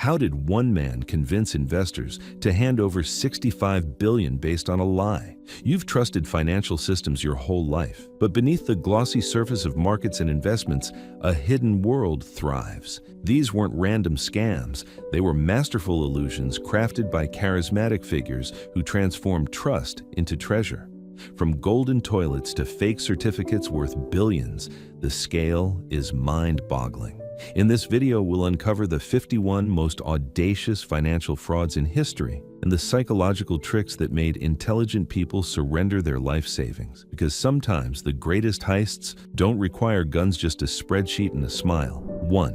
How did one man convince investors to hand over $65 billion based on a lie? You've trusted financial systems your whole life, but beneath the glossy surface of markets and investments, a hidden world thrives. These weren't random scams. They were masterful illusions crafted by charismatic figures who transformed trust into treasure. From golden toilets to fake certificates worth billions, the scale is mind-boggling. In this video, we'll uncover the 51 most audacious financial frauds in history and the psychological tricks that made intelligent people surrender their life savings. Because sometimes the greatest heists don't require guns, just a spreadsheet and a smile. 1.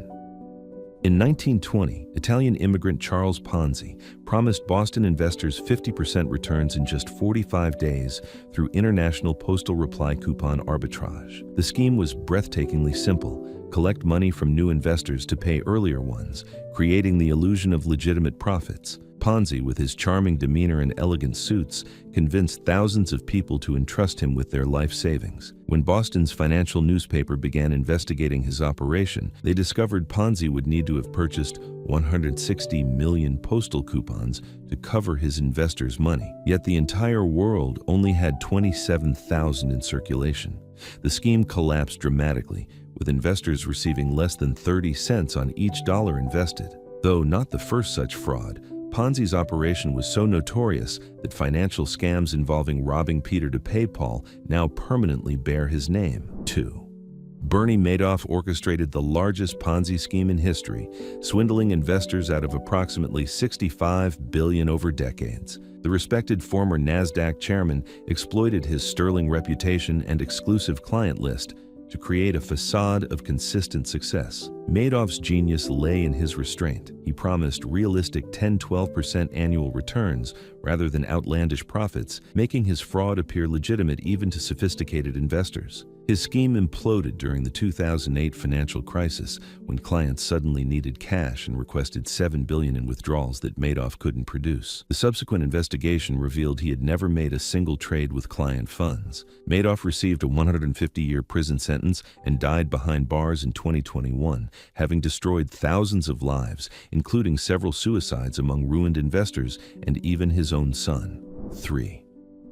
In 1920, Italian immigrant Charles Ponzi promised Boston investors 50% returns in just 45 days through international postal reply coupon arbitrage. The scheme was breathtakingly simple. Collect money from new investors to pay earlier ones, creating the illusion of legitimate profits. Ponzi, with his charming demeanor and elegant suits, convinced thousands of people to entrust him with their life savings. When Boston's financial newspaper began investigating his operation, they discovered Ponzi would need to have purchased 160 million postal coupons to cover his investors' money. Yet the entire world only had 27,000 in circulation. The scheme collapsed dramatically, with investors receiving less than 30 cents on each dollar invested. Though not the first such fraud, Ponzi's operation was so notorious that financial scams involving robbing Peter to pay Paul now permanently bear his name. 2. Bernie Madoff orchestrated the largest Ponzi scheme in history, swindling investors out of approximately $65 billion over decades. The respected former NASDAQ chairman exploited his sterling reputation and exclusive client list to create a facade of consistent success. Madoff's genius lay in his restraint. He promised realistic 10–12% annual returns rather than outlandish profits, making his fraud appear legitimate even to sophisticated investors. His scheme imploded during the 2008 financial crisis when clients suddenly needed cash and requested $7 billion in withdrawals that Madoff couldn't produce. The subsequent investigation revealed he had never made a single trade with client funds. Madoff received a 150-year prison sentence and died behind bars in 2021, having destroyed thousands of lives, including several suicides among ruined investors and even his own son. 3.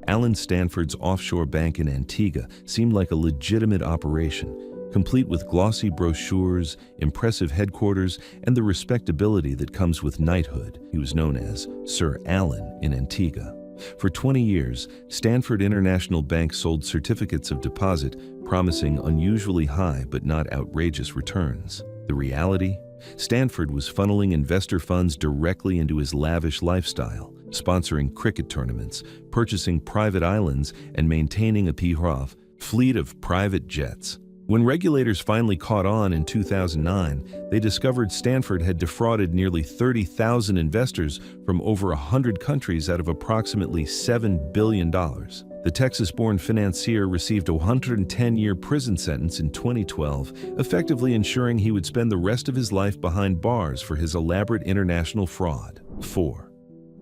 Alan Stanford's offshore bank in Antigua seemed like a legitimate operation, complete with glossy brochures, impressive headquarters, and the respectability that comes with knighthood. He was known as Sir Alan in Antigua. For 20 years, Stanford International Bank sold certificates of deposit promising unusually high but not outrageous returns. The reality? Stanford was funneling investor funds directly into his lavish lifestyle, sponsoring cricket tournaments, purchasing private islands, and maintaining a fleet of private jets. When regulators finally caught on in 2009, they discovered Stanford had defrauded nearly 30,000 investors from over 100 countries out of approximately $7 billion. The Texas-born financier received a 110-year prison sentence in 2012, effectively ensuring he would spend the rest of his life behind bars for his elaborate international fraud. 4.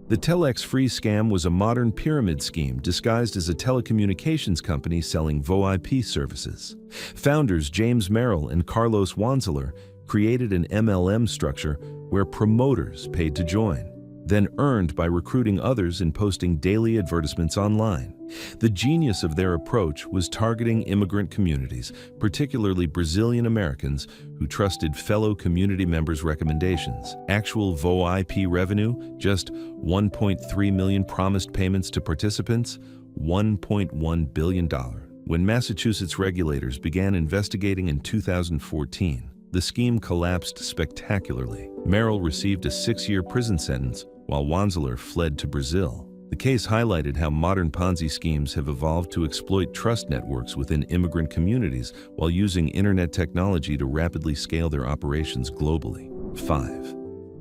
The Telex-Free scam was a modern pyramid scheme disguised as a telecommunications company selling VoIP services. Founders James Merrill and Carlos Wanzeler created an MLM structure where promoters paid to join, then earned by recruiting others and posting daily advertisements online. The genius of their approach was targeting immigrant communities, particularly Brazilian Americans, who trusted fellow community members' recommendations. Actual VoIP revenue, just 1.3 million. Promised payments to participants, $1.1 billion. When Massachusetts regulators began investigating in 2014, the scheme collapsed spectacularly. Merrill received a 6-year prison sentence, while Wanzeler fled to Brazil. The case highlighted how modern Ponzi schemes have evolved to exploit trust networks within immigrant communities while using internet technology to rapidly scale their operations globally. 5.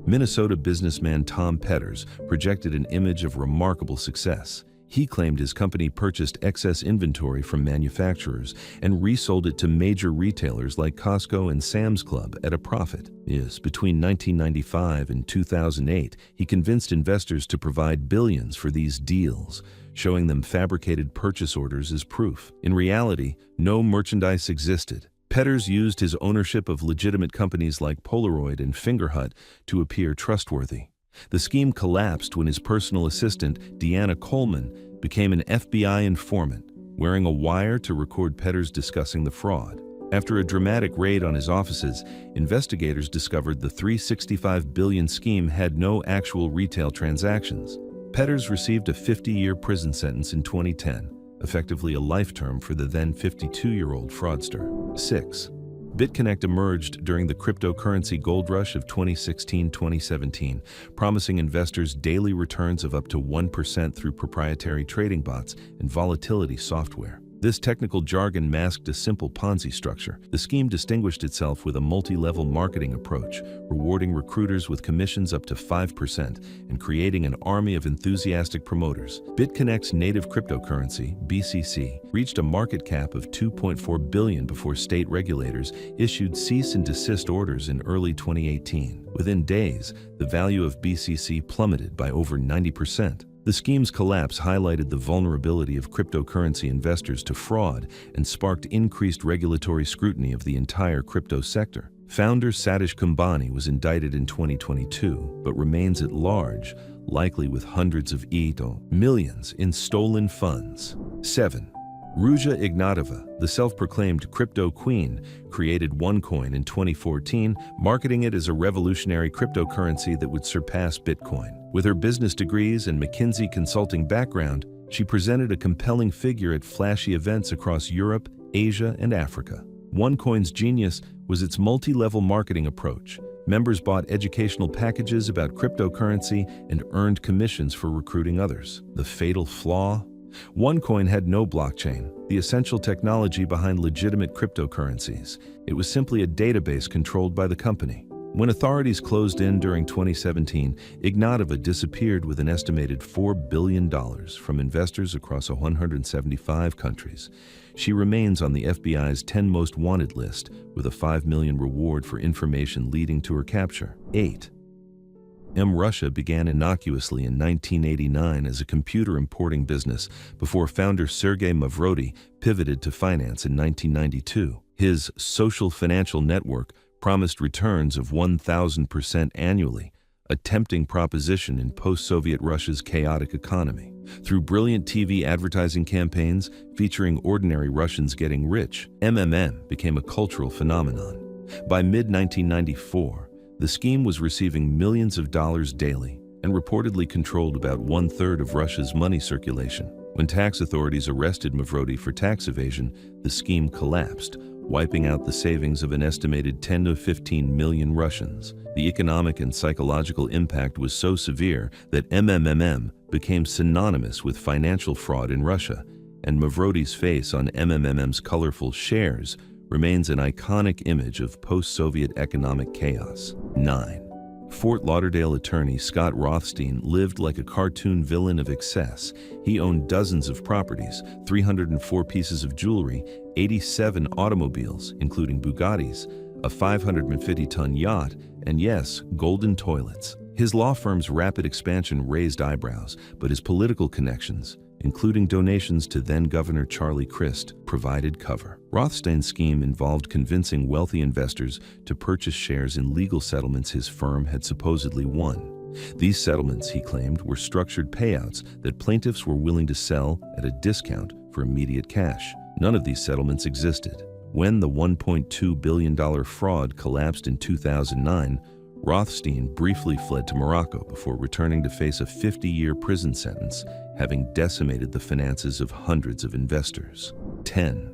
Minnesota businessman Tom Petters projected an image of remarkable success. He claimed his company purchased excess inventory from manufacturers and resold it to major retailers like Costco and Sam's Club at a profit. Yes, between 1995 and 2008, he convinced investors to provide billions for these deals, showing them fabricated purchase orders as proof. In reality, no merchandise existed. Petters used his ownership of legitimate companies like Polaroid and Fingerhut to appear trustworthy. The scheme collapsed when his personal assistant, Deanna Coleman, became an FBI informant, wearing a wire to record Petters discussing the fraud. After a dramatic raid on his offices, investigators discovered the $365 billion scheme had no actual retail transactions. Petters received a 50-year prison sentence in 2010, effectively a life term for the then 52-year-old fraudster. 6. BitConnect emerged during the cryptocurrency gold rush of 2016-2017, promising investors daily returns of up to 1% through proprietary trading bots and volatility software. This technical jargon masked a simple Ponzi structure. The scheme distinguished itself with a multi-level marketing approach, rewarding recruiters with commissions up to 5% and creating an army of enthusiastic promoters. BitConnect's native cryptocurrency, BCC, reached a market cap of $2.4 billion before state regulators issued cease and desist orders in early 2018. Within days, the value of BCC plummeted by over 90%. The scheme's collapse highlighted the vulnerability of cryptocurrency investors to fraud and sparked increased regulatory scrutiny of the entire crypto sector. Founder Satish Kumbhani was indicted in 2022, but remains at large, likely with hundreds of millions in stolen funds. 7. Ruja Ignatova, the self-proclaimed crypto queen, created OneCoin in 2014, marketing it as a revolutionary cryptocurrency that would surpass Bitcoin. With her business degrees and McKinsey consulting background, she presented a compelling figure at flashy events across Europe, Asia, and Africa. OneCoin's genius was its multi-level marketing approach. Members bought educational packages about cryptocurrency and earned commissions for recruiting others. The fatal flaw? OneCoin had no blockchain, the essential technology behind legitimate cryptocurrencies. It was simply a database controlled by the company. When authorities closed in during 2017, Ignatova disappeared with an estimated $4 billion from investors across 175 countries. She remains on the FBI's 10 most wanted list, with a $5 million reward for information leading to her capture. 8. Russia began innocuously in 1989 as a computer importing business before founder Sergey Mavrodi pivoted to finance in 1992. His social financial network promised returns of 1,000% annually, a tempting proposition in post-Soviet Russia's chaotic economy. Through brilliant TV advertising campaigns featuring ordinary Russians getting rich, became a cultural phenomenon. By mid-1994, the scheme was receiving millions of dollars daily and reportedly controlled about 1/3 of Russia's money circulation. When tax authorities arrested Mavrodi for tax evasion, the scheme collapsed, wiping out the savings of an estimated 10 to 15 million Russians. The economic and psychological impact was so severe that became synonymous with financial fraud in Russia, and Mavrodi's face on MMM's colorful shares remains an iconic image of post-Soviet economic chaos. 9. Fort Lauderdale attorney Scott Rothstein lived like a cartoon villain of excess. He owned dozens of properties, 304 pieces of jewelry, 87 automobiles, including Bugattis, a 550-ton yacht, and yes, golden toilets. His law firm's rapid expansion raised eyebrows, but his political connections, including donations to then-Governor Charlie Crist, provided cover. Rothstein's scheme involved convincing wealthy investors to purchase shares in legal settlements his firm had supposedly won. These settlements, he claimed, were structured payouts that plaintiffs were willing to sell at a discount for immediate cash. None of these settlements existed. When the $1.2 billion fraud collapsed in 2009, Rothstein briefly fled to Morocco before returning to face a 50-year prison sentence, having decimated the finances of hundreds of investors. 10.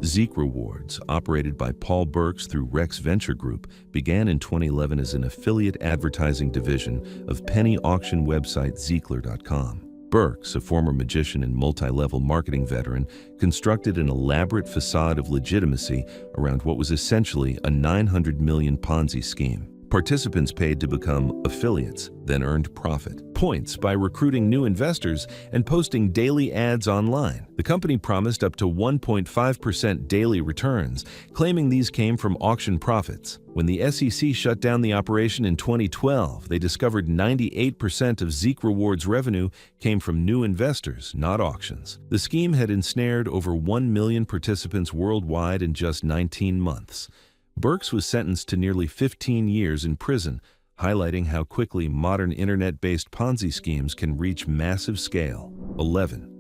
Zeek Rewards, operated by Paul Burks through Rex Venture Group, began in 2011 as an affiliate advertising division of penny auction website Zeekler.com. Burks, a former magician and multi-level marketing veteran, constructed an elaborate facade of legitimacy around what was essentially a $900 million Ponzi scheme. Participants paid to become affiliates, then earned profit points by recruiting new investors and posting daily ads online. The company promised up to 1.5% daily returns, claiming these came from auction profits. When the SEC shut down the operation in 2012, they discovered 98% of Zeek Rewards' revenue came from new investors, not auctions. The scheme had ensnared over 1 million participants worldwide in just 19 months. Burks was sentenced to nearly 15 years in prison, highlighting how quickly modern internet-based Ponzi schemes can reach massive scale. 11.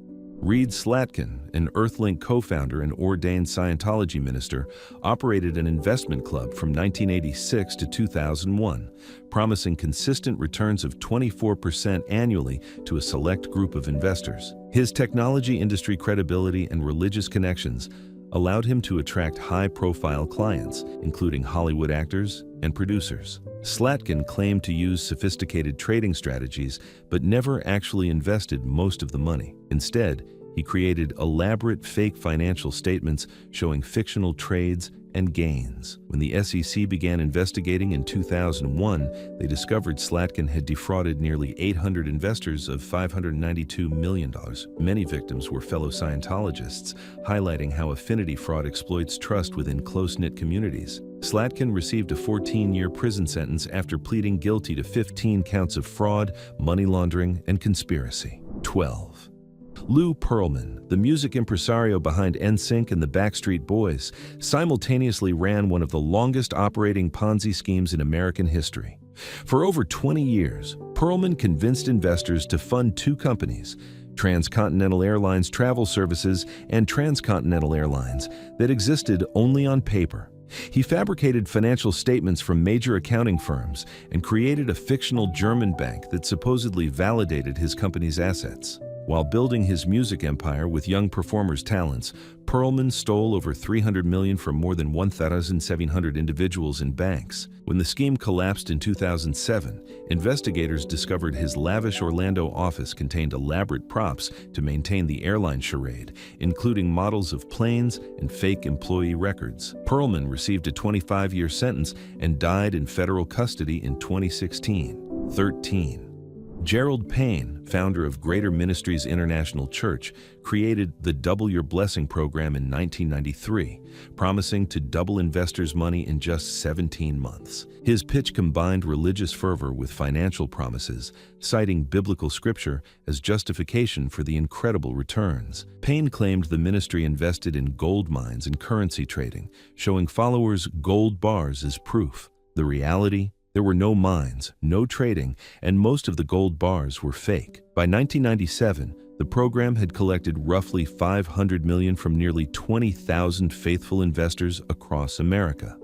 Reed Slatkin, an Earthlink co-founder and ordained Scientology minister, operated an investment club from 1986 to 2001, promising consistent returns of 24% annually to a select group of investors. His technology industry credibility and religious connections allowed him to attract high-profile clients, including Hollywood actors and producers. Slatkin claimed to use sophisticated trading strategies, but never actually invested most of the money. Instead, he created elaborate fake financial statements showing fictional trades and gains. When the SEC began investigating in 2001, they discovered Slatkin had defrauded nearly 800 investors of $592 million. Many victims were fellow Scientologists, highlighting how affinity fraud exploits trust within close-knit communities. Slatkin received a 14-year prison sentence after pleading guilty to 15 counts of fraud, money laundering, and conspiracy. 12. Lou Pearlman, the music impresario behind NSYNC and the Backstreet Boys, simultaneously ran one of the longest operating Ponzi schemes in American history. For over 20 years, Pearlman convinced investors to fund two companies, Transcontinental Airlines Travel Services and Transcontinental Airlines, that existed only on paper. He fabricated financial statements from major accounting firms and created a fictional German bank that supposedly validated his company's assets. While building his music empire with young performers' talents, Pearlman stole over $300 million from more than 1,700 individuals in banks. When the scheme collapsed in 2007, investigators discovered his lavish Orlando office contained elaborate props to maintain the airline charade, including models of planes and fake employee records. Pearlman received a 25-year sentence and died in federal custody in 2016. 13. Gerald Payne, founder of Greater Ministries International Church, created the Double Your Blessing program in 1993, promising to double investors' money in just 17 months. His pitch combined religious fervor with financial promises, citing biblical scripture as justification for the incredible returns. Payne claimed the ministry invested in gold mines and currency trading, showing followers gold bars as proof. The reality? There were no mines, no trading, and most of the gold bars were fake. By 1997, the program had collected roughly $500 million from nearly 20,000 faithful investors across America.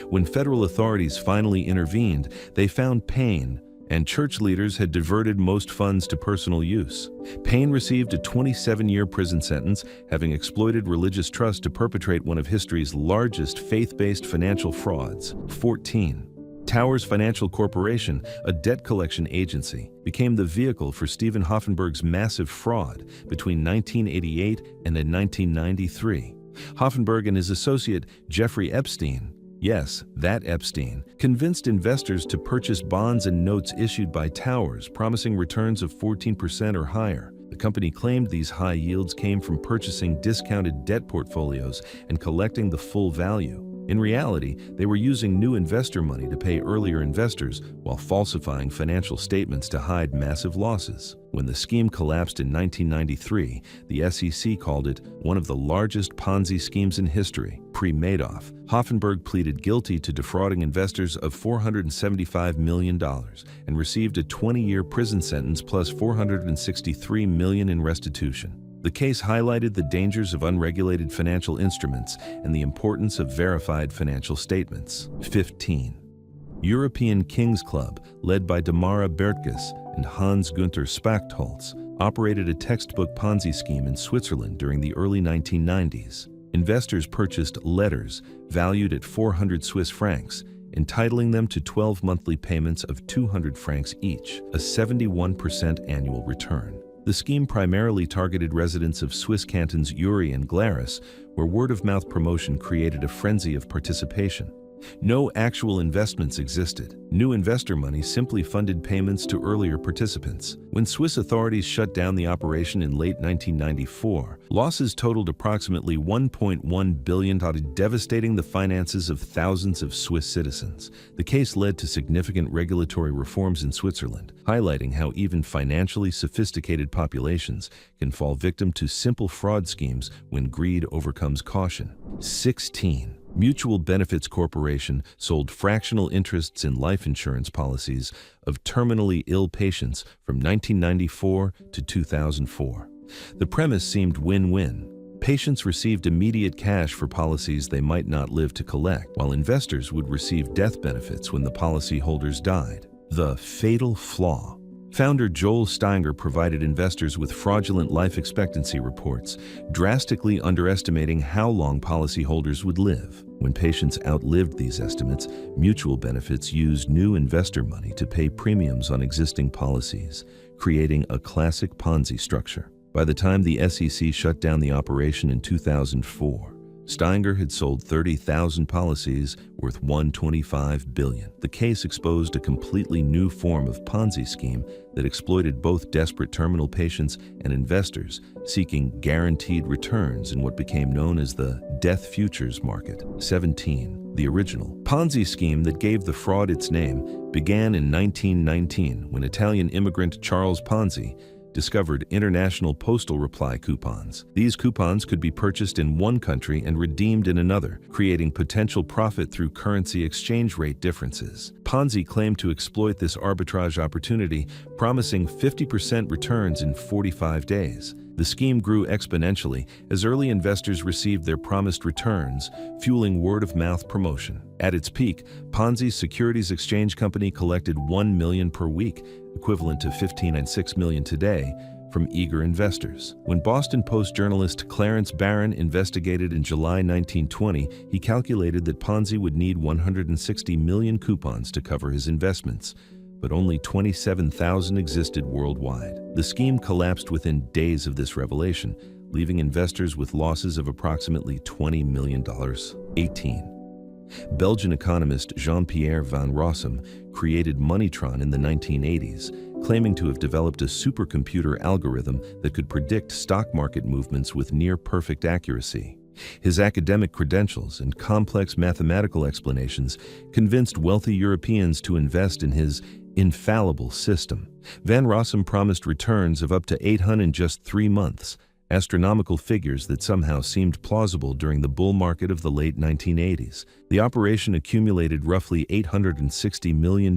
When federal authorities finally intervened, they found Payne and church leaders had diverted most funds to personal use. Payne received a 27-year prison sentence, having exploited religious trust to perpetrate one of history's largest faith-based financial frauds. 14. Towers Financial Corporation, a debt collection agency, became the vehicle for Stephen Hoffenberg's massive fraud between 1988 and 1993. Hoffenberg and his associate, Jeffrey Epstein, yes, that Epstein, convinced investors to purchase bonds and notes issued by Towers, promising returns of 14% or higher. The company claimed these high yields came from purchasing discounted debt portfolios and collecting the full value. In reality, they were using new investor money to pay earlier investors while falsifying financial statements to hide massive losses. When the scheme collapsed in 1993, the SEC called it one of the largest Ponzi schemes in history. Pre-Madoff, Hoffenberg pleaded guilty to defrauding investors of $475 million and received a 20-year prison sentence plus $463 million in restitution. The case highlighted the dangers of unregulated financial instruments and the importance of verified financial statements. 15. European Kings Club, led by Damara Bertges and Hans-Günther Spachtholz, operated a textbook Ponzi scheme in Switzerland during the early 1990s. Investors purchased letters valued at 400 Swiss francs, entitling them to 12 monthly payments of 200 francs each, a 71% annual return. The scheme primarily targeted residents of Swiss cantons Uri and Glarus, where word-of-mouth promotion created a frenzy of participation. No actual investments existed. New investor money simply funded payments to earlier participants. When Swiss authorities shut down the operation in late 1994, losses totaled approximately 1.1 billion, devastating the finances of thousands of Swiss citizens. The case led to significant regulatory reforms in Switzerland, highlighting how even financially sophisticated populations can fall victim to simple fraud schemes when greed overcomes caution. 16. Mutual Benefits Corporation sold fractional interests in life insurance policies of terminally ill patients from 1994 to 2004. The premise seemed win-win. Patients received immediate cash for policies they might not live to collect, while investors would receive death benefits when the policyholders died. The fatal flaw. Founder Joel Steinger provided investors with fraudulent life expectancy reports, drastically underestimating how long policyholders would live. When patients outlived these estimates, Mutual Benefits used new investor money to pay premiums on existing policies, creating a classic Ponzi structure. By the time the SEC shut down the operation in 2004, Steinger had sold 30,000 policies worth $125 billion. The case exposed a completely new form of Ponzi scheme that exploited both desperate terminal patients and investors seeking guaranteed returns in what became known as the death futures market. 17. The original Ponzi scheme that gave the fraud its name began in 1919 when Italian immigrant Charles Ponzi discovered international postal reply coupons. These coupons could be purchased in one country and redeemed in another, creating potential profit through currency exchange rate differences. Ponzi claimed to exploit this arbitrage opportunity, promising 50% returns in 45 days. The scheme grew exponentially as early investors received their promised returns, fueling word-of-mouth promotion. At its peak, Ponzi's Securities Exchange Company collected $1 million per week, equivalent to $15.6 million today, from eager investors. When Boston Post journalist Clarence Barron investigated in July 1920, he calculated that Ponzi would need 160 million coupons to cover his investments, but only 27,000 existed worldwide. The scheme collapsed within days of this revelation, leaving investors with losses of approximately $20 million. 18. Belgian economist Jean-Pierre van Rossum created Moneytron in the 1980s, claiming to have developed a supercomputer algorithm that could predict stock market movements with near-perfect accuracy. His academic credentials and complex mathematical explanations convinced wealthy Europeans to invest in his infallible system. Van Rossum promised returns of up to 800 in just 3 months, astronomical figures that somehow seemed plausible during the bull market of the late 1980s. The operation accumulated roughly $860 million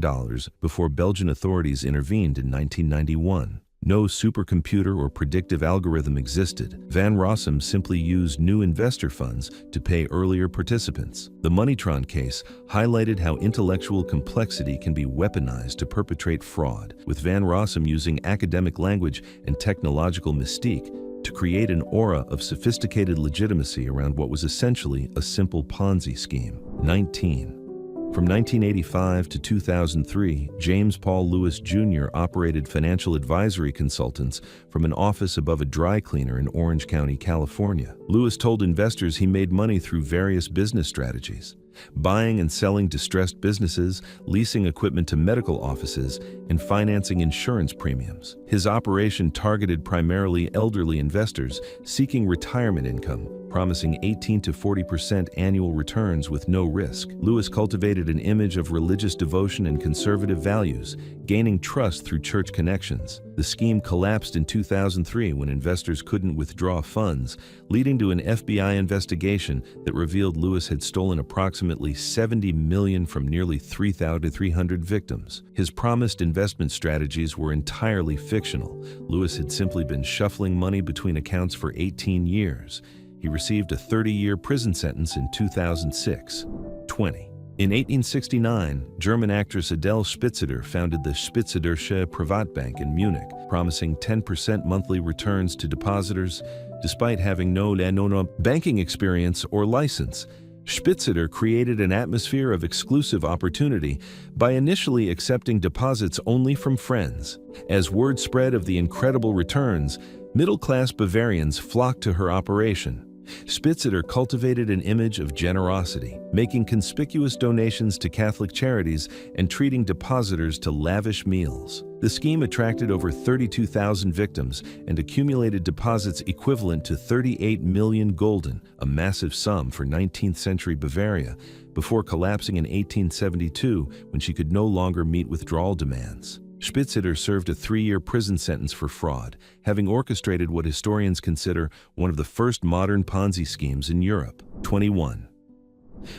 before Belgian authorities intervened in 1991. No supercomputer or predictive algorithm existed. Van Rossum simply used new investor funds to pay earlier participants. The Moneytron case highlighted how intellectual complexity can be weaponized to perpetrate fraud, with Van Rossum using academic language and technological mystique to create an aura of sophisticated legitimacy around what was essentially a simple Ponzi scheme. 19. From 1985 to 2003, James Paul Lewis Jr. operated financial advisory consultants from an office above a dry cleaner in Orange County, California. Lewis told investors he made money through various business strategies: buying and selling distressed businesses, leasing equipment to medical offices, and financing insurance premiums. His operation targeted primarily elderly investors seeking retirement income, promising 18 to 40% annual returns with no risk. Lewis cultivated an image of religious devotion and conservative values, gaining trust through church connections. The scheme collapsed in 2003 when investors couldn't withdraw funds, leading to an FBI investigation that revealed Lewis had stolen approximately $70 million from nearly 3,300 victims. His promised investment strategies were entirely fictional. Lewis had simply been shuffling money between accounts for 18 years. He received a 30-year prison sentence in 2006. 20. In 1869, German actress Adele Spitzer founded the Spitzersche Privatbank in Munich, promising 10% monthly returns to depositors, despite having no banking experience or license. Spitzer created an atmosphere of exclusive opportunity by initially accepting deposits only from friends. As word spread of the incredible returns, middle-class Bavarians flocked to her operation. Spitzer cultivated an image of generosity, making conspicuous donations to Catholic charities and treating depositors to lavish meals. The scheme attracted over 32,000 victims and accumulated deposits equivalent to 38 million gulden, a massive sum for 19th-century Bavaria, before collapsing in 1872 when she could no longer meet withdrawal demands. Spitzer served a 3-year prison sentence for fraud, having orchestrated what historians consider one of the first modern Ponzi schemes in Europe. 21.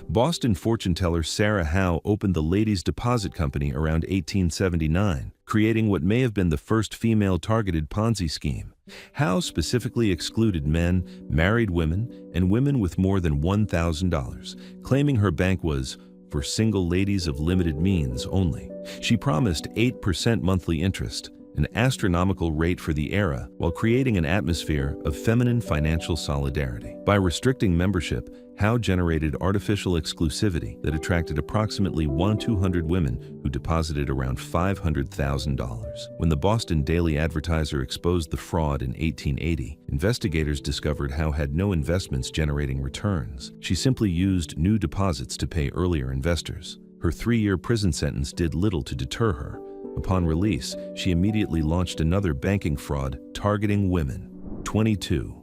Boston fortune teller Sarah Howe opened the Ladies' Deposit Company around 1879, creating what may have been the first female-targeted Ponzi scheme. Howe specifically excluded men, married women, and women with more than $1,000, claiming her bank was for single ladies of limited means only. She promised 8% monthly interest, an astronomical rate for the era, while creating an atmosphere of feminine financial solidarity. By restricting membership, Howe generated artificial exclusivity that attracted approximately 200 women who deposited around $500,000. When the Boston Daily Advertiser exposed the fraud in 1880, investigators discovered Howe had no investments generating returns. She simply used new deposits to pay earlier investors. Her 3-year prison sentence did little to deter her. Upon release, she immediately launched another banking fraud targeting women. 22.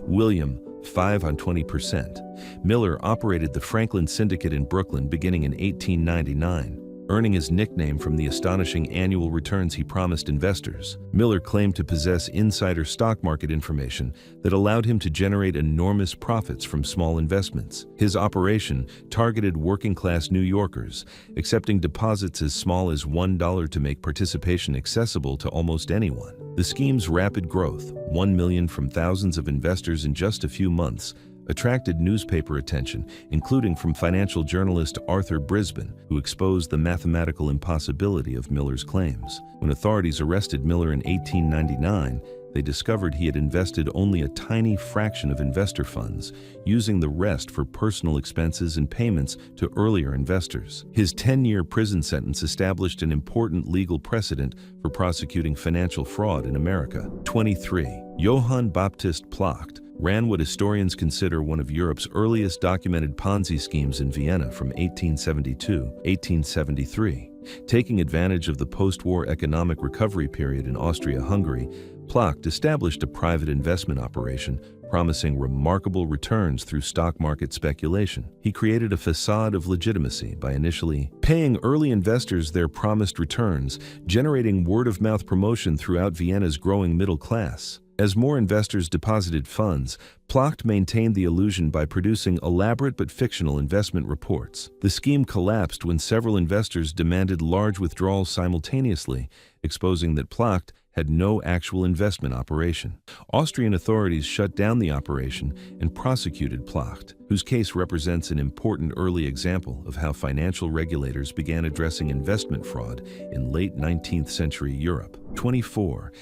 William 5 on 20%. Miller operated the Franklin Syndicate in Brooklyn beginning in 1899, earning his nickname from the astonishing annual returns he promised investors. Miller claimed to possess insider stock market information that allowed him to generate enormous profits from small investments. His operation targeted working-class New Yorkers, accepting deposits as small as $1 to make participation accessible to almost anyone. The scheme's rapid growth, $1 million from thousands of investors in just a few months, attracted newspaper attention, including from financial journalist Arthur Brisbane, who exposed the mathematical impossibility of Miller's claims. When authorities arrested Miller in 1899, they discovered he had invested only a tiny fraction of investor funds, using the rest for personal expenses and payments to earlier investors. His 10-year prison sentence established an important legal precedent for prosecuting financial fraud in America. 23. Johann Baptist Placht ran what historians consider one of Europe's earliest documented Ponzi schemes in Vienna from 1872 to 1873. Taking advantage of the post-war economic recovery period in Austria-Hungary, Placht established a private investment operation promising remarkable returns through stock market speculation. He created a facade of legitimacy by initially paying early investors their promised returns, generating word-of-mouth promotion throughout Vienna's growing middle class. As more investors deposited funds, Placht maintained the illusion by producing elaborate but fictional investment reports. The scheme collapsed when several investors demanded large withdrawals simultaneously, exposing that Placht had no actual investment operation. Austrian authorities shut down the operation and prosecuted Placht, whose case represents an important early example of how financial regulators began addressing investment fraud in late 19th century Europe. 24.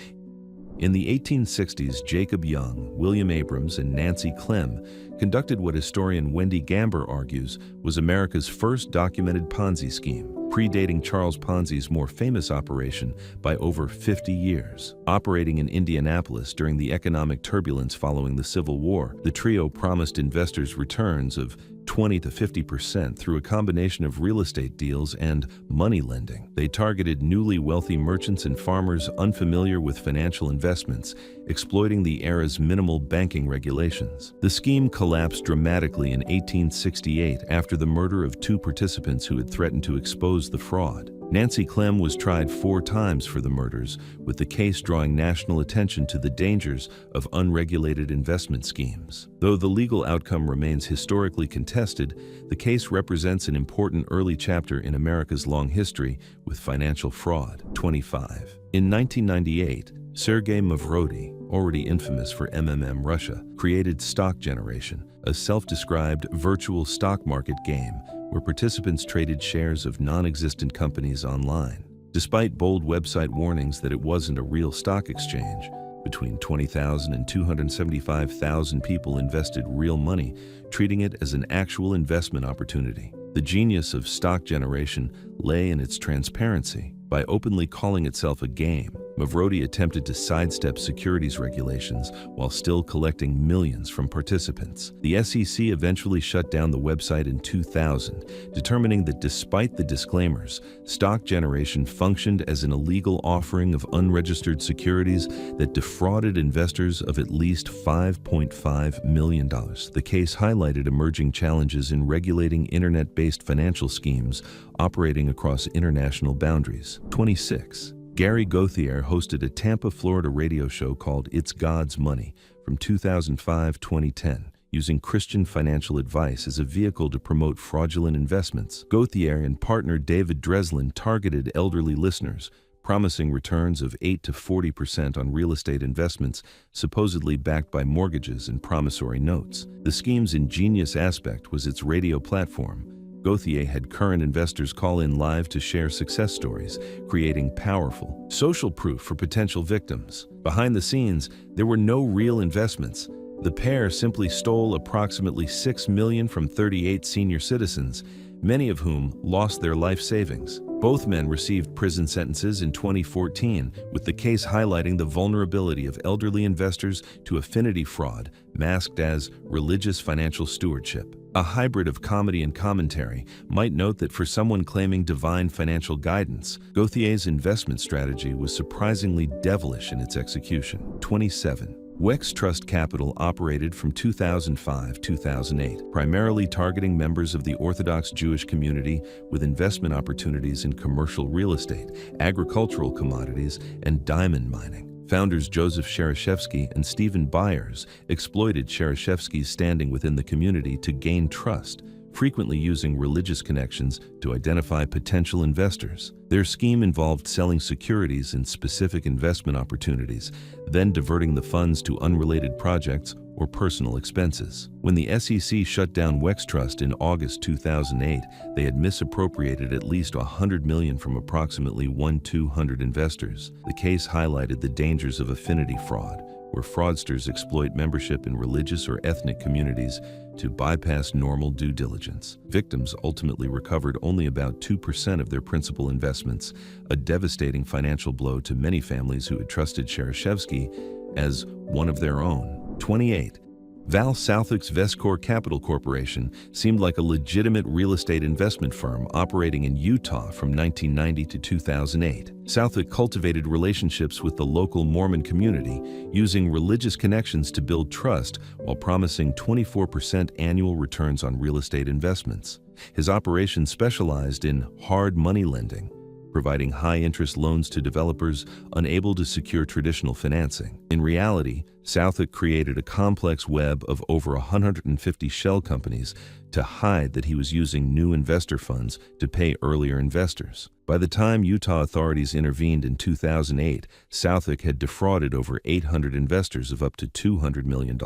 In the 1860s, Jacob Young, William Abrams, and Nancy Clem conducted what historian Wendy Gamber argues was America's first documented Ponzi scheme, predating Charles Ponzi's more famous operation by over 50 years. Operating in Indianapolis during the economic turbulence following the Civil War, the trio promised investors returns of 20 to 50% through a combination of real estate deals and money lending. They targeted newly wealthy merchants and farmers unfamiliar with financial investments, exploiting the era's minimal banking regulations. The scheme collapsed dramatically in 1868 after the murder of 2 participants who had threatened to expose the fraud. Nancy Clem was tried 4 times for the murders, with the case drawing national attention to the dangers of unregulated investment schemes. Though the legal outcome remains historically contested, the case represents an important early chapter in America's long history with financial fraud. 25. In 1998, Sergei Mavrodi, already infamous for MMM Russia, created Stock Generation, a self-described virtual stock market game where participants traded shares of non-existent companies online. Despite bold website warnings that it wasn't a real stock exchange, between 20,000 and 275,000 people invested real money, treating it as an actual investment opportunity. The genius of Stock Generation lay in its transparency. By openly calling itself a game, Mavrodi attempted to sidestep securities regulations while still collecting millions from participants. The SEC eventually shut down the website in 2000, determining that despite the disclaimers, stock generation functioned as an illegal offering of unregistered securities that defrauded investors of at least $5.5 million. The case highlighted emerging challenges in regulating internet-based financial schemes operating across international boundaries. 26. Gary Gauthier hosted a Tampa, Florida radio show called It's God's Money from 2005-2010, using Christian financial advice as a vehicle to promote fraudulent investments. Gauthier and partner David Dreslin targeted elderly listeners, promising returns of 8 to 40% on real estate investments supposedly backed by mortgages and promissory notes. The scheme's ingenious aspect was its radio platform. Gauthier had current investors call in live to share success stories, creating powerful social proof for potential victims. Behind the scenes, there were no real investments. The pair simply stole approximately $6 million from 38 senior citizens, many of whom lost their life savings. Both men received prison sentences in 2014, with the case highlighting the vulnerability of elderly investors to affinity fraud, masked as religious financial stewardship. A hybrid of comedy and commentary might note that for someone claiming divine financial guidance, Gauthier's investment strategy was surprisingly devilish in its execution. 27. Wex Trust Capital operated from 2005-2008, primarily targeting members of the Orthodox Jewish community with investment opportunities in commercial real estate, agricultural commodities, and diamond mining. Founders Joseph Shereshevsky and Stephen Byers exploited Shereshevsky's standing within the community to gain trust, frequently using religious connections to identify potential investors. Their scheme involved selling securities in specific investment opportunities, then diverting the funds to unrelated projects or personal expenses. When the SEC shut down Wex Trust in August 2008, they had misappropriated at least $100 million from approximately 200 investors. The case highlighted the dangers of affinity fraud, where fraudsters exploit membership in religious or ethnic communities to bypass normal due diligence. Victims ultimately recovered only about 2% of their principal investments, a devastating financial blow to many families who had trusted Shereshevsky as one of their own. 28. Val Southwick's Vescor Capital Corporation seemed like a legitimate real estate investment firm operating in Utah from 1990 to 2008. Southwick cultivated relationships with the local Mormon community, using religious connections to build trust while promising 24% annual returns on real estate investments. His operation specialized in hard money lending, providing high-interest loans to developers unable to secure traditional financing. In reality, Southwick created a complex web of over 150 shell companies to hide that he was using new investor funds to pay earlier investors. By the time Utah authorities intervened in 2008, Southwick had defrauded over 800 investors of up to $200 million.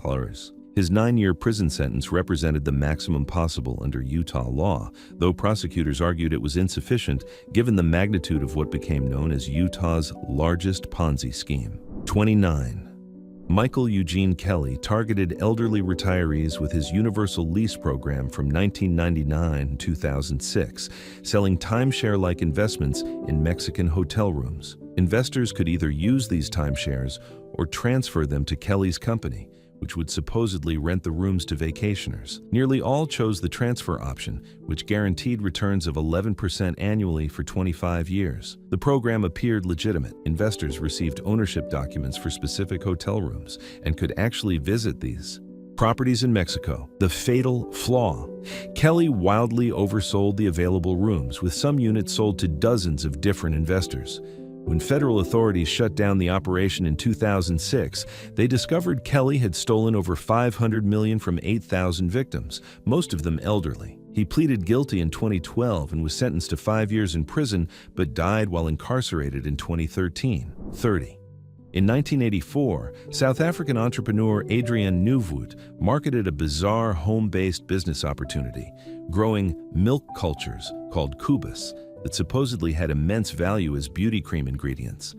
His 9-year prison sentence represented the maximum possible under Utah law, though prosecutors argued it was insufficient given the magnitude of what became known as Utah's largest Ponzi scheme. 29. Michael Eugene Kelly targeted elderly retirees with his universal lease program from 1999 to 2006, selling timeshare-like investments in Mexican hotel rooms. Investors could either use these timeshares or transfer them to Kelly's company, which would supposedly rent the rooms to vacationers. Nearly all chose the transfer option, which guaranteed returns of 11% annually for 25 years. The program appeared legitimate. Investors received ownership documents for specific hotel rooms and could actually visit these properties in Mexico. The fatal flaw: Kelly wildly oversold the available rooms, with some units sold to dozens of different investors. When federal authorities shut down the operation in 2006, they discovered Kelly had stolen over $500 million from 8,000 victims, most of them elderly. He pleaded guilty in 2012 and was sentenced to 5 years in prison, but died while incarcerated in 2013. 30. In 1984, South African entrepreneur Adrian Nieuwhout marketed a bizarre home-based business opportunity, growing milk cultures called kubus, that supposedly had immense value as beauty cream ingredients.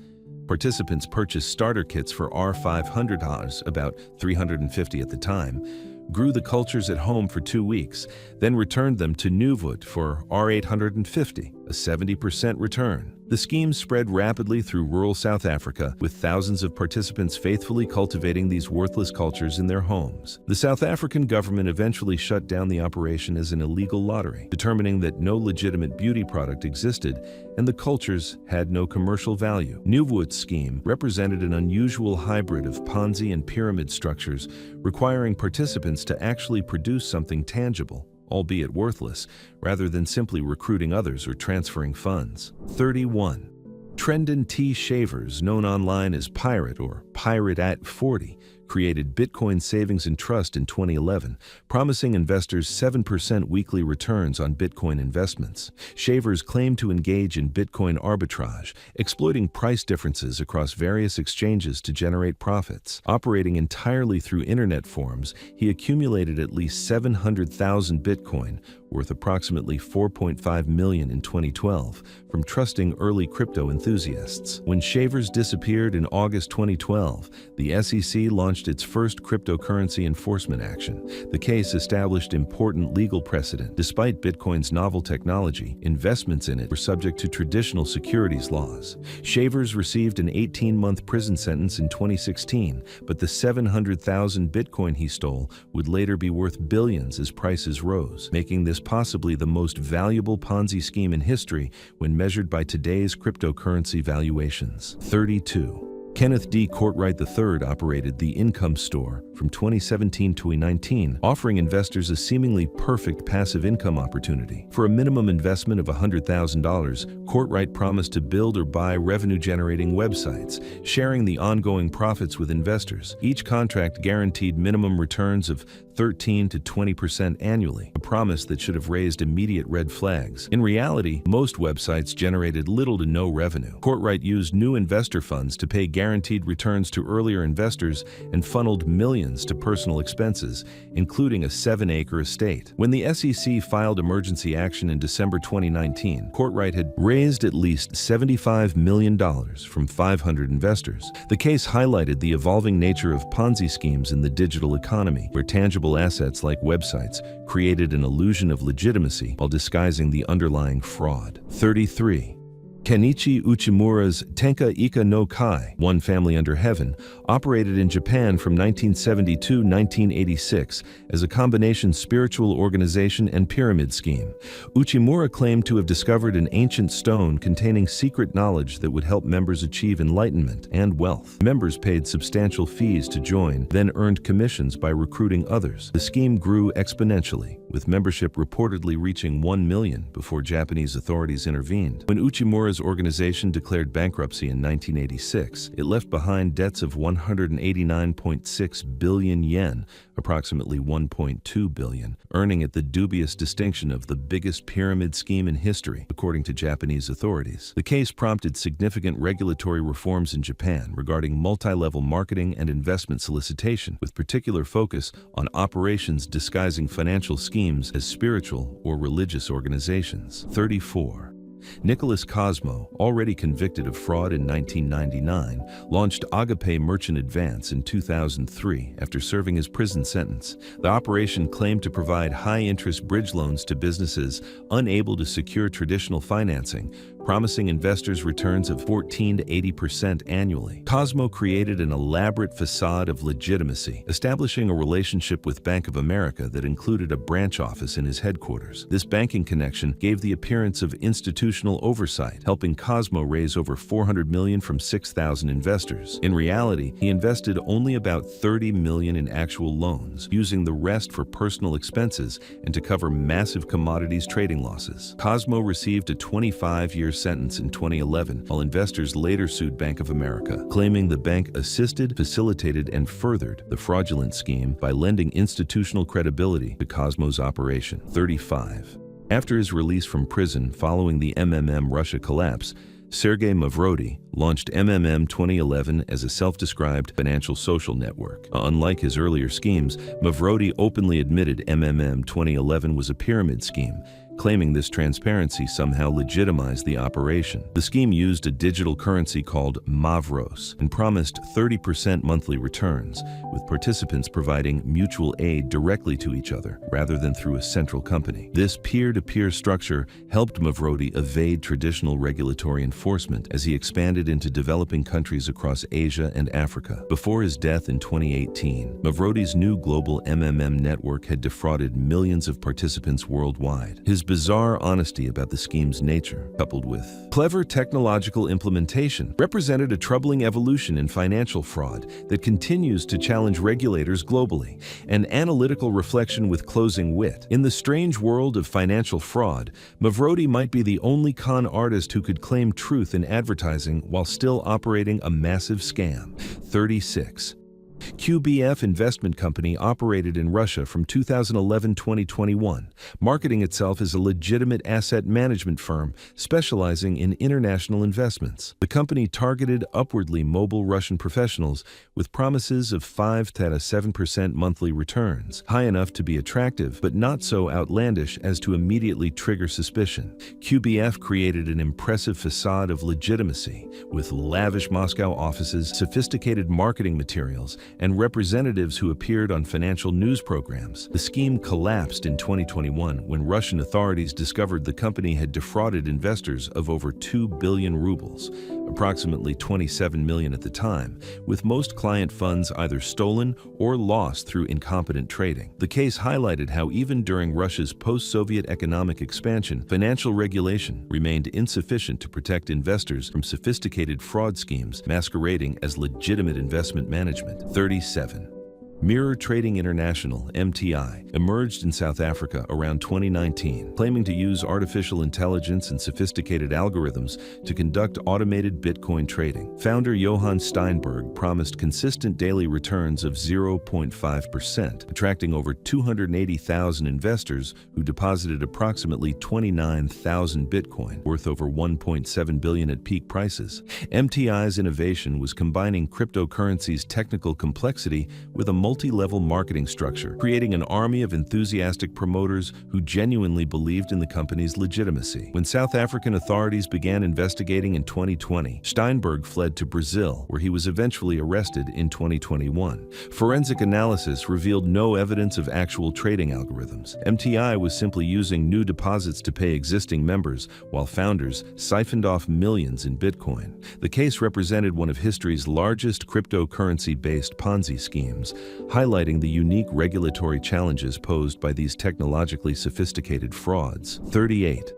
Participants purchased starter kits for $500, about $350 at the time, grew the cultures at home for 2 weeks, then returned them to Nieuwhout for $850, a 70% return. The scheme spread rapidly through rural South Africa, with thousands of participants faithfully cultivating these worthless cultures in their homes. The South African government eventually shut down the operation as an illegal lottery, determining that no legitimate beauty product existed and the cultures had no commercial value. Nieuwwoud's scheme represented an unusual hybrid of Ponzi and pyramid structures, requiring participants to actually produce something tangible, albeit worthless, rather than simply recruiting others or transferring funds. 31. Trendon T. Shavers, known online as Pirate or Pirate at 40, created Bitcoin Savings and Trust in 2011, promising investors 7% weekly returns on Bitcoin investments. Shavers claimed to engage in Bitcoin arbitrage, exploiting price differences across various exchanges to generate profits. Operating entirely through internet forums, he accumulated at least 700,000 Bitcoin, worth approximately $4.5 million in 2012, from trusting early crypto enthusiasts. When Shavers disappeared in August 2012, the SEC launched its first cryptocurrency enforcement action. The case established important legal precedent. Despite Bitcoin's novel technology, investments in it were subject to traditional securities laws. Shavers received an 18-month prison sentence in 2016, but the 700,000 Bitcoin he stole would later be worth billions as prices rose, making this possibly the most valuable Ponzi scheme in history when measured by today's cryptocurrency valuations. 32. Kenneth D. Courtright III operated the Income Store from 2017 to 2019, offering investors a seemingly perfect passive income opportunity. For a minimum investment of $100,000, Courtright promised to build or buy revenue-generating websites, sharing the ongoing profits with investors. Each contract guaranteed minimum returns of 13 to 20% annually, a promise that should have raised immediate red flags. In reality, most websites generated little to no revenue. Courtright used new investor funds to pay guaranteed returns to earlier investors and funneled millions to personal expenses, including a 7-acre estate. When the SEC filed emergency action in December 2019, Courtright had raised at least $75 million from 500 investors. The case highlighted the evolving nature of Ponzi schemes in the digital economy, where tangible assets like websites created an illusion of legitimacy while disguising the underlying fraud. 33. Kenichi Uchimura's Tenka Ika no Kai, One Family Under Heaven, operated in Japan from 1972 to 1986 as a combination spiritual organization and pyramid scheme. Uchimura claimed to have discovered an ancient stone containing secret knowledge that would help members achieve enlightenment and wealth. Members paid substantial fees to join, then earned commissions by recruiting others. The scheme grew exponentially, with membership reportedly reaching 1 million before Japanese authorities intervened. When Uchimura's organization declared bankruptcy in 1986, it left behind debts of 189.6 billion yen, approximately 1.2 billion, earning it the dubious distinction of the biggest pyramid scheme in history, according to Japanese authorities. The case prompted significant regulatory reforms in Japan regarding multi-level marketing and investment solicitation, with particular focus on operations disguising financial schemes as spiritual or religious organizations. 34. Nicholas Cosmo, already convicted of fraud in 1999, launched Agape Merchant Advance in 2003 after serving his prison sentence. The operation claimed to provide high-interest bridge loans to businesses unable to secure traditional financing, promising investors returns of 14 to 80% annually. Cosmo created an elaborate facade of legitimacy, establishing a relationship with Bank of America that included a branch office in his headquarters. This banking connection gave the appearance of institutional oversight, helping Cosmo raise over $400 million from 6,000 investors. In reality, he invested only about $30 million in actual loans, using the rest for personal expenses and to cover massive commodities trading losses. Cosmo received a 25-year sentence in 2011, while investors later sued Bank of America, claiming the bank assisted, facilitated, and furthered the fraudulent scheme by lending institutional credibility to Cosmo's operation. 35. After his release from prison following the Russia collapse, Sergei Mavrodi launched 2011 as a self-described financial social network. Unlike his earlier schemes, Mavrodi openly admitted 2011 was a pyramid scheme, claiming this transparency somehow legitimized the operation. The scheme used a digital currency called Mavros and promised 30% monthly returns, with participants providing mutual aid directly to each other rather than through a central company. This peer-to-peer structure helped Mavrodi evade traditional regulatory enforcement as he expanded into developing countries across Asia and Africa. Before his death in 2018, Mavrodi's new global MMM network had defrauded millions of participants worldwide. His bizarre honesty about the scheme's nature, coupled with clever technological implementation, represented a troubling evolution in financial fraud that continues to challenge regulators globally, an analytical reflection with closing wit. In the strange world of financial fraud, Mavrodi might be the only con artist who could claim truth in advertising while still operating a massive scam. 36. QBF Investment Company operated in Russia from 2011-2021, marketing itself as a legitimate asset management firm specializing in international investments. The company targeted upwardly mobile Russian professionals with promises of 5 to 7% monthly returns, high enough to be attractive but not so outlandish as to immediately trigger suspicion. QBF created an impressive facade of legitimacy with lavish Moscow offices, sophisticated marketing materials, and representatives who appeared on financial news programs. The scheme collapsed in 2021 when Russian authorities discovered the company had defrauded investors of over 2 billion rubles, approximately 27 million at the time, with most client funds either stolen or lost through incompetent trading. The case highlighted how even during Russia's post-Soviet economic expansion, financial regulation remained insufficient to protect investors from sophisticated fraud schemes masquerading as legitimate investment management. 37. Mirror Trading International, MTI, emerged in South Africa around 2019, claiming to use artificial intelligence and sophisticated algorithms to conduct automated Bitcoin trading. Founder Johann Steinberg promised consistent daily returns of 0.5%, attracting over 280,000 investors who deposited approximately 29,000 Bitcoin, worth over 1.7 billion at peak prices. MTI's innovation was combining cryptocurrency's technical complexity with a multi-level marketing structure, creating an army of enthusiastic promoters who genuinely believed in the company's legitimacy. When South African authorities began investigating in 2020, Steinberg fled to Brazil, where he was eventually arrested in 2021. Forensic analysis revealed no evidence of actual trading algorithms. MTI was simply using new deposits to pay existing members, while founders siphoned off millions in Bitcoin. The case represented one of history's largest cryptocurrency-based Ponzi schemes, highlighting the unique regulatory challenges posed by these technologically sophisticated frauds. 38.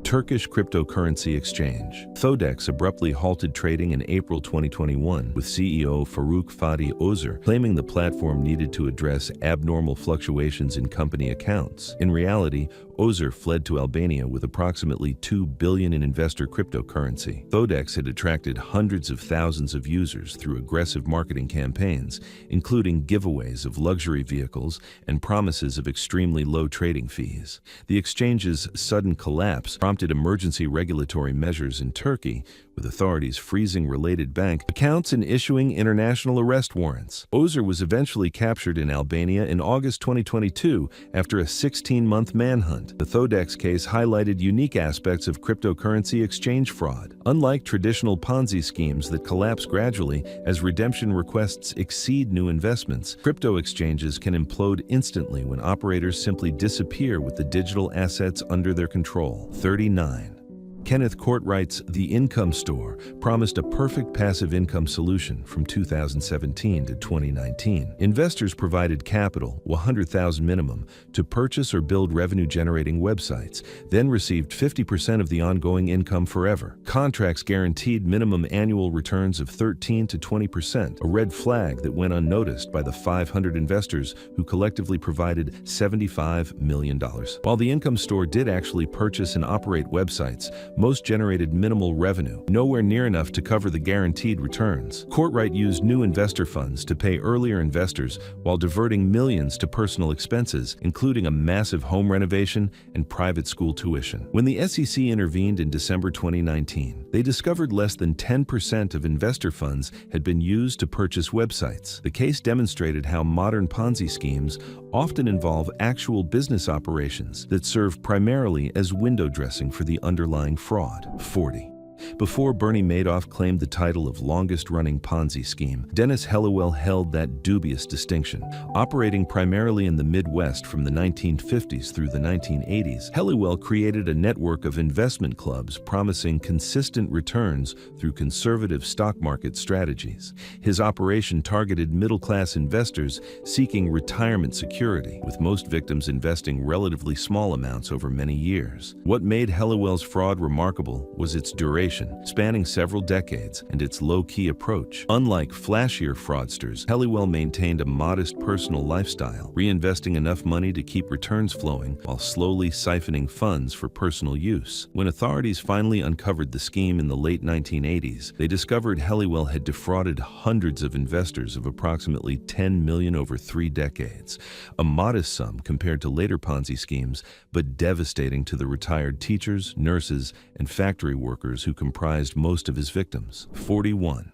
Turkish cryptocurrency exchange. Thodex abruptly halted trading in April 2021, with CEO Faruk Fadi Ozer claiming the platform needed to address abnormal fluctuations in company accounts. In reality, Ozer fled to Albania with approximately 2 billion in investor cryptocurrency. Thodex had attracted hundreds of thousands of users through aggressive marketing campaigns, including giveaways of luxury vehicles and promises of extremely low trading fees. The exchange's sudden collapse prompted emergency regulatory measures in Turkey, with authorities freezing related bank accounts and issuing international arrest warrants. Ozer was eventually captured in Albania in August 2022 after a 16-month manhunt. The Thodex case highlighted unique aspects of cryptocurrency exchange fraud. Unlike traditional Ponzi schemes that collapse gradually as redemption requests exceed new investments, crypto exchanges can implode instantly when operators simply disappear with the digital assets under their control. 39. Kenneth Courtwright's The Income Store promised a perfect passive income solution from 2017 to 2019. Investors provided capital, $100,000 minimum, to purchase or build revenue-generating websites, then received 50% of the ongoing income forever. Contracts guaranteed minimum annual returns of 13 to 20%, a red flag that went unnoticed by the 500 investors who collectively provided $75 million. While the Income Store did actually purchase and operate websites, Most generated minimal revenue, nowhere near enough to cover the guaranteed returns. Courtright used new investor funds to pay earlier investors while diverting millions to personal expenses, including a massive home renovation and private school tuition. When the SEC intervened in December 2019, they discovered less than 10% of investor funds had been used to purchase websites. The case demonstrated how modern Ponzi schemes often involve actual business operations that serve primarily as window dressing for the underlying fraud. 40. Before Bernie Madoff claimed the title of longest-running Ponzi scheme, Dennis Helliwell held that dubious distinction. Operating primarily in the Midwest from the 1950s through the 1980s, Helliwell created a network of investment clubs promising consistent returns through conservative stock market strategies. His operation targeted middle-class investors seeking retirement security, with most victims investing relatively small amounts over many years. What made Helliwell's fraud remarkable was its duration, spanning several decades, and its low-key approach. Unlike flashier fraudsters, Helliwell maintained a modest personal lifestyle, reinvesting enough money to keep returns flowing while slowly siphoning funds for personal use. When authorities finally uncovered the scheme in the late 1980s, they discovered Helliwell had defrauded hundreds of investors of approximately $10 million over 3 decades. A modest sum compared to later Ponzi schemes, but devastating to the retired teachers, nurses, and factory workers who comprised most of his victims. 41.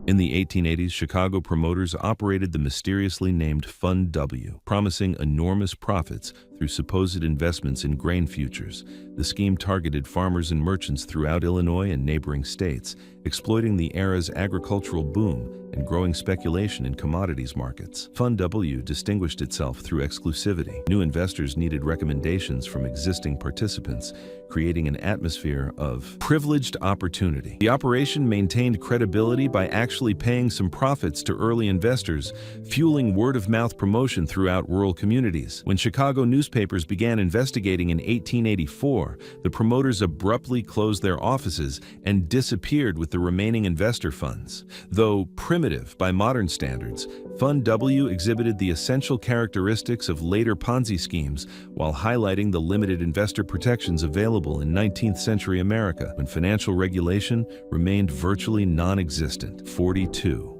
In the 1880s, Chicago promoters operated the mysteriously named Fund W, promising enormous profits through supposed investments in grain futures. The scheme targeted farmers and merchants throughout Illinois and neighboring states, exploiting the era's agricultural boom and growing speculation in commodities markets. Fund W distinguished itself through exclusivity. New investors needed recommendations from existing participants, creating an atmosphere of privileged opportunity. The operation maintained credibility by actually paying some profits to early investors, fueling word-of-mouth promotion throughout rural communities. When Chicago newspapers began investigating in 1884, the promoters abruptly closed their offices and disappeared with the remaining investor funds. Though primitive by modern standards, Fund W exhibited the essential characteristics of later Ponzi schemes while highlighting the limited investor protections available in 19th century America, when financial regulation remained virtually non-existent. 42.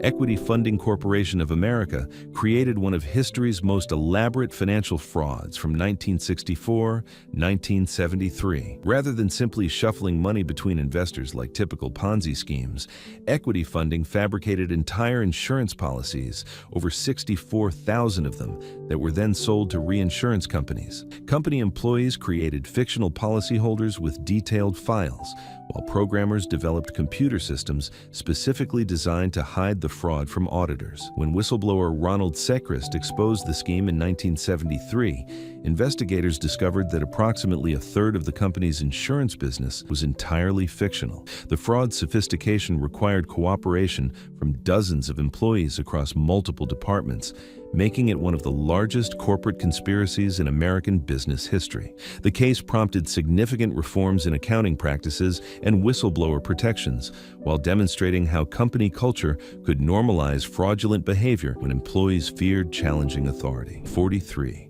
Equity Funding Corporation of America created one of history's most elaborate financial frauds from 1964-1973. Rather than simply shuffling money between investors like typical Ponzi schemes, equity funding fabricated entire insurance policies, over 64,000 of them, that were then sold to reinsurance companies. Company employees created fictional policyholders with detailed files, while programmers developed computer systems specifically designed to hide the fraud from auditors. When whistleblower Ronald Sechrist exposed the scheme in 1973, investigators discovered that approximately a third of the company's insurance business was entirely fictional. The fraud's sophistication required cooperation from dozens of employees across multiple departments, making it one of the largest corporate conspiracies in American business history. The case prompted significant reforms in accounting practices and whistleblower protections, while demonstrating how company culture could normalize fraudulent behavior when employees feared challenging authority. 43.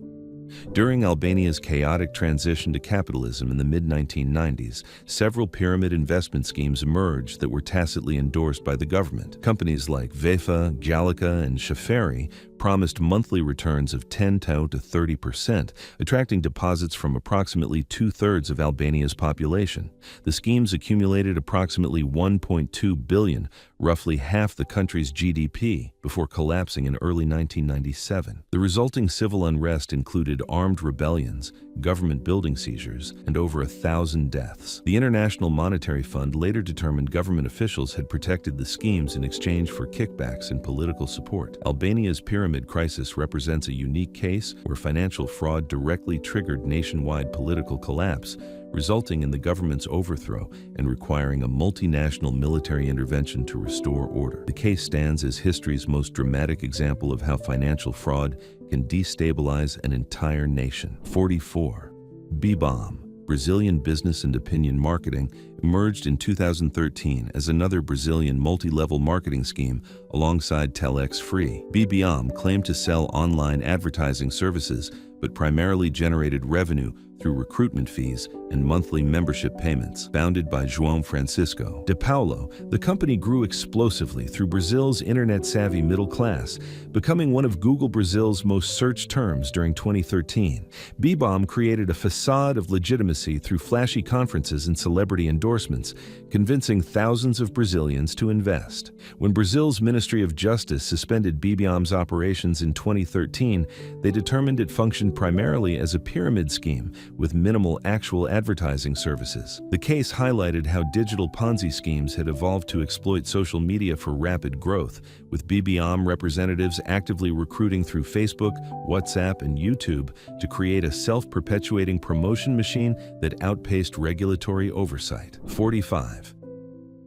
During Albania's chaotic transition to capitalism in the mid-1990s, several pyramid investment schemes emerged that were tacitly endorsed by the government. Companies like Vefa, Gallica, and Shaferi promised monthly returns of 10 to 30%, attracting deposits from approximately 2/3 of Albania's population. The schemes accumulated approximately $1.2 billion, roughly half the country's GDP, before collapsing in early 1997. The resulting civil unrest included armed rebellions, government building seizures, and over 1,000 deaths. The International Monetary Fund later determined government officials had protected the schemes in exchange for kickbacks and political support. Albania's pyramid crisis represents a unique case where financial fraud directly triggered nationwide political collapse, resulting in the government's overthrow and requiring a multinational military intervention to restore order. The case stands as history's most dramatic example of how financial fraud can destabilize an entire nation. 44. B-Bomb, Brazilian business and opinion marketing, emerged in 2013 as another Brazilian multi-level marketing scheme alongside Telex Free. BBM claimed to sell online advertising services, but primarily generated revenue through recruitment fees and monthly membership payments. Founded by João Francisco de Paulo, the company grew explosively through Brazil's internet-savvy middle class, becoming one of Google Brazil's most searched terms during 2013. BBM created a facade of legitimacy through flashy conferences and celebrity endorsements, convincing thousands of Brazilians to invest. When Brazil's Ministry of Justice suspended BBM's operations in 2013, they determined it functioned primarily as a pyramid scheme with minimal actual advertising services. The case highlighted how digital Ponzi schemes had evolved to exploit social media for rapid growth, with BBM representatives actively recruiting through Facebook, WhatsApp, and YouTube to create a self-perpetuating promotion machine that outpaced regulatory oversight. 45.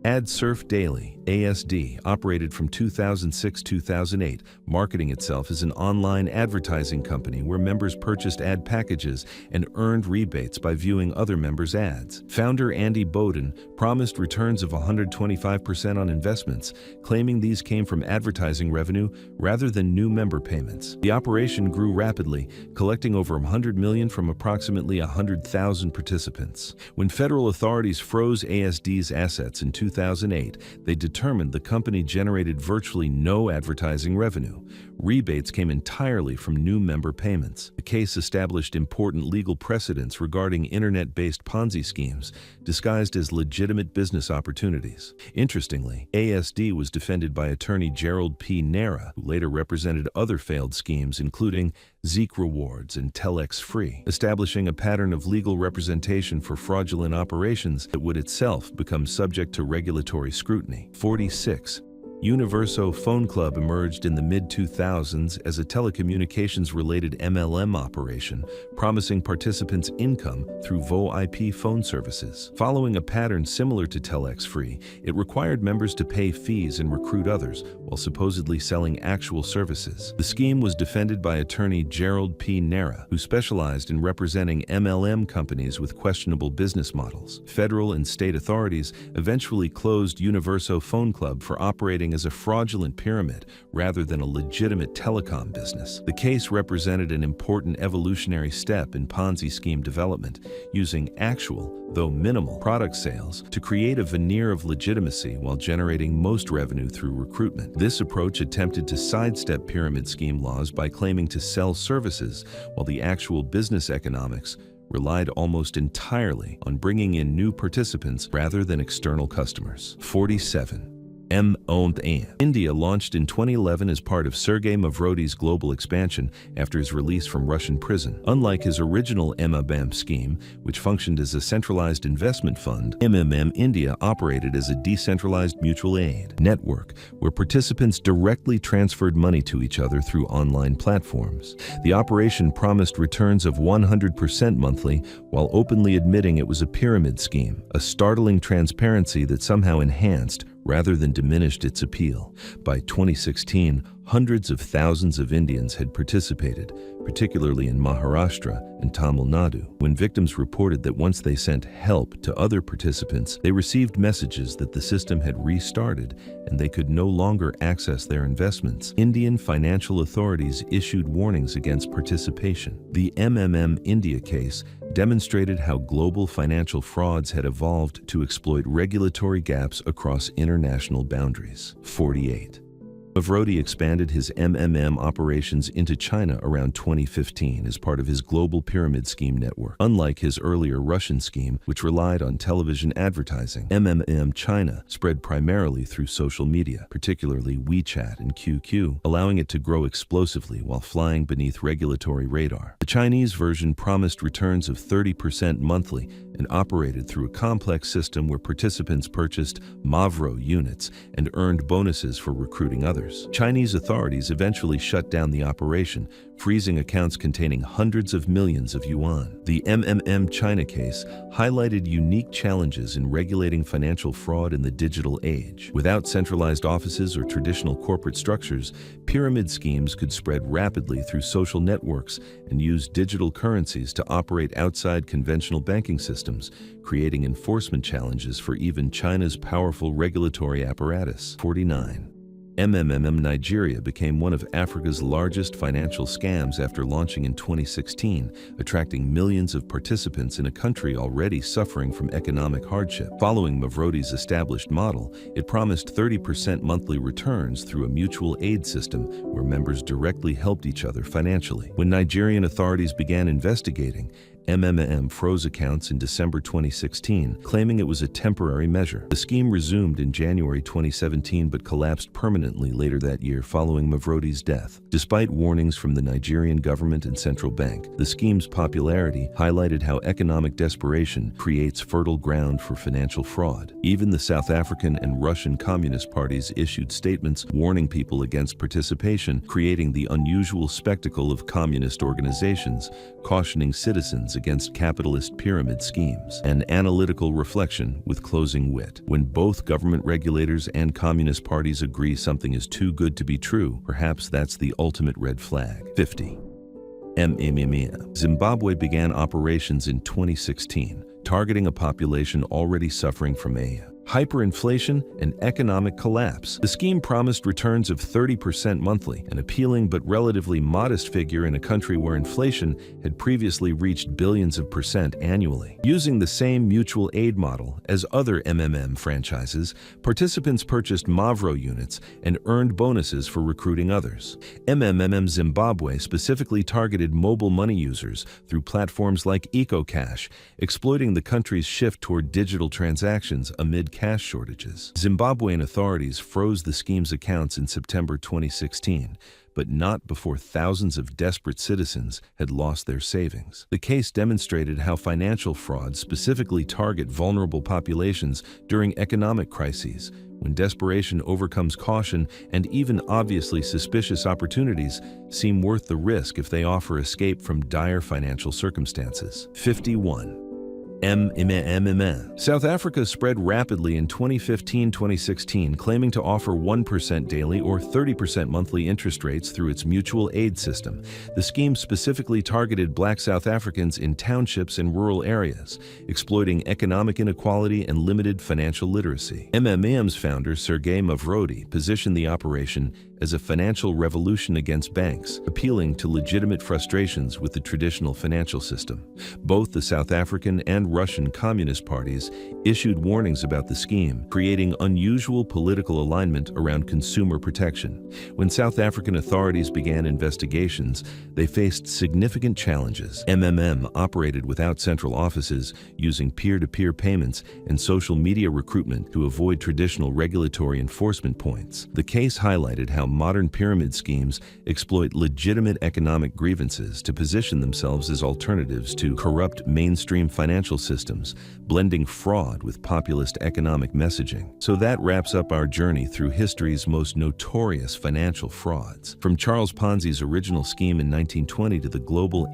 AdSurf Daily, ASD, operated from 2006-2008, marketing itself as an online advertising company where members purchased ad packages and earned rebates by viewing other members' ads. Founder Andy Bowden promised returns of 125% on investments, claiming these came from advertising revenue rather than new member payments. The operation grew rapidly, collecting over $100 million from approximately 100,000 participants. When federal authorities froze ASD's assets in 2008, they determined the company generated virtually no advertising revenue. Rebates came entirely from new member payments. The case established important legal precedents regarding internet-based Ponzi schemes, disguised as legitimate business opportunities. Interestingly, ASD was defended by attorney Gerald P. Nera, who later represented other failed schemes including Zeek Rewards and Telex Free, establishing a pattern of legal representation for fraudulent operations that would itself become subject to regulatory scrutiny. 46. Universo Phone Club emerged in the mid-2000s as a telecommunications-related MLM operation, promising participants income through VoIP phone services. Following a pattern similar to Telex Free, it required members to pay fees and recruit others, while supposedly selling actual services. The scheme was defended by attorney Gerald P. Nera, who specialized in representing MLM companies with questionable business models. Federal and state authorities eventually closed Universo Phone Club for operating as a fraudulent pyramid rather than a legitimate telecom business. The case represented an important evolutionary step in Ponzi scheme development, using actual, though minimal, product sales to create a veneer of legitimacy while generating most revenue through recruitment. This approach attempted to sidestep pyramid scheme laws by claiming to sell services, while the actual business economics relied almost entirely on bringing in new participants rather than external customers. 47. India launched in 2011 as part of Sergei Mavrody's global expansion after his release from Russian prison. Unlike his original MMM scheme, which functioned as a centralized investment fund, MMM India operated as a decentralized mutual aid network where participants directly transferred money to each other through online platforms. The operation promised returns of 100% monthly while openly admitting it was a pyramid scheme, a startling transparency that somehow enhanced rather than diminished its appeal. By 2016, hundreds of thousands of Indians had participated, particularly in Maharashtra and Tamil Nadu. When victims reported that once they sent help to other participants, they received messages that the system had restarted and they could no longer access their investments. Indian financial authorities issued warnings against participation. The MMM India case demonstrated how global financial frauds had evolved to exploit regulatory gaps across international boundaries. 48. Mavrody expanded his MMM operations into China around 2015 as part of his global pyramid scheme network. Unlike his earlier Russian scheme, which relied on television advertising, MMM China spread primarily through social media, particularly WeChat and QQ, allowing it to grow explosively while flying beneath regulatory radar. The Chinese version promised returns of 30% monthly and operated through a complex system where participants purchased Mavro units and earned bonuses for recruiting others. Chinese authorities eventually shut down the operation, freezing accounts containing hundreds of millions of yuan. The China case highlighted unique challenges in regulating financial fraud in the digital age. Without centralized offices or traditional corporate structures, pyramid schemes could spread rapidly through social networks and use digital currencies to operate outside conventional banking systems, creating enforcement challenges for even China's powerful regulatory apparatus. 49. Nigeria became one of Africa's largest financial scams after launching in 2016, attracting millions of participants in a country already suffering from economic hardship. Following Mavrodi's established model, it promised 30% monthly returns through a mutual aid system where members directly helped each other financially. When Nigerian authorities began investigating, froze accounts in December 2016, claiming it was a temporary measure. The scheme resumed in January 2017 but collapsed permanently later that year following Mavrodi's death. Despite warnings from the Nigerian government and central bank, the scheme's popularity highlighted how economic desperation creates fertile ground for financial fraud. Even the South African and Russian Communist parties issued statements warning people against participation, creating the unusual spectacle of communist organizations, cautioning citizens against capitalist pyramid schemes. An analytical reflection with closing wit. When both government regulators and communist parties agree something is too good to be true, perhaps that's the ultimate red flag. 50. Zimbabwe began operations in 2016, targeting a population already suffering from hyperinflation and economic collapse. The scheme promised returns of 30% monthly, an appealing but relatively modest figure in a country where inflation had previously reached billions of percent annually. Using the same mutual aid model as other franchises, participants purchased Mavro units and earned bonuses for recruiting others. Zimbabwe specifically targeted mobile money users through platforms like EcoCash, exploiting the country's shift toward digital transactions amid cash shortages. Zimbabwean authorities froze the scheme's accounts in September 2016, but not before thousands of desperate citizens had lost their savings. The case demonstrated how financial frauds specifically target vulnerable populations during economic crises, when desperation overcomes caution and even obviously suspicious opportunities seem worth the risk if they offer escape from dire financial circumstances. 51. South Africa spread rapidly in 2015-2016, claiming to offer 1% daily or 30% monthly interest rates through its mutual aid system. The scheme specifically targeted Black South Africans in townships and rural areas, exploiting economic inequality and limited financial literacy. MMM's founder, Sergei Mavrodi, positioned the operation as a financial revolution against banks, appealing to legitimate frustrations with the traditional financial system. Both the South African and Russian Communist parties issued warnings about the scheme, creating unusual political alignment around consumer protection. When South African authorities began investigations, they faced significant challenges. Operated without central offices, using peer-to-peer payments and social media recruitment to avoid traditional regulatory enforcement points. The case highlighted how modern pyramid schemes exploit legitimate economic grievances to position themselves as alternatives to corrupt mainstream financial systems, blending fraud with populist economic messaging. So that wraps up our journey through history's most notorious financial frauds. From Charles Ponzi's original scheme in 1920 to the global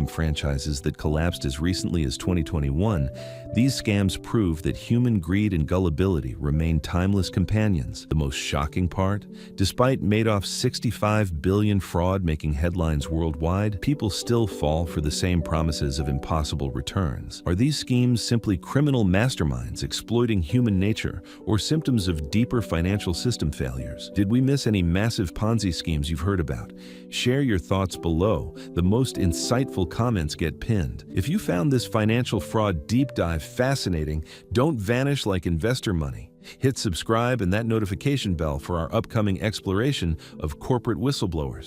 franchises that collapsed as recently as 2021, these scams prove that human greed and gullibility remain timeless companions. The most shocking part? Despite Madoff's $65 billion fraud making headlines worldwide, people still fall for the same promises of impossible returns. Are these schemes simply criminal masterminds exploiting human nature, or symptoms of deeper financial system failures? Did we miss any massive Ponzi schemes you've heard about? Share your thoughts below. The most insightful comments get pinned. If you found this financial fraud deep dive fascinating, don't vanish like investor money. Hit subscribe and that notification bell for our upcoming exploration of corporate whistleblowers.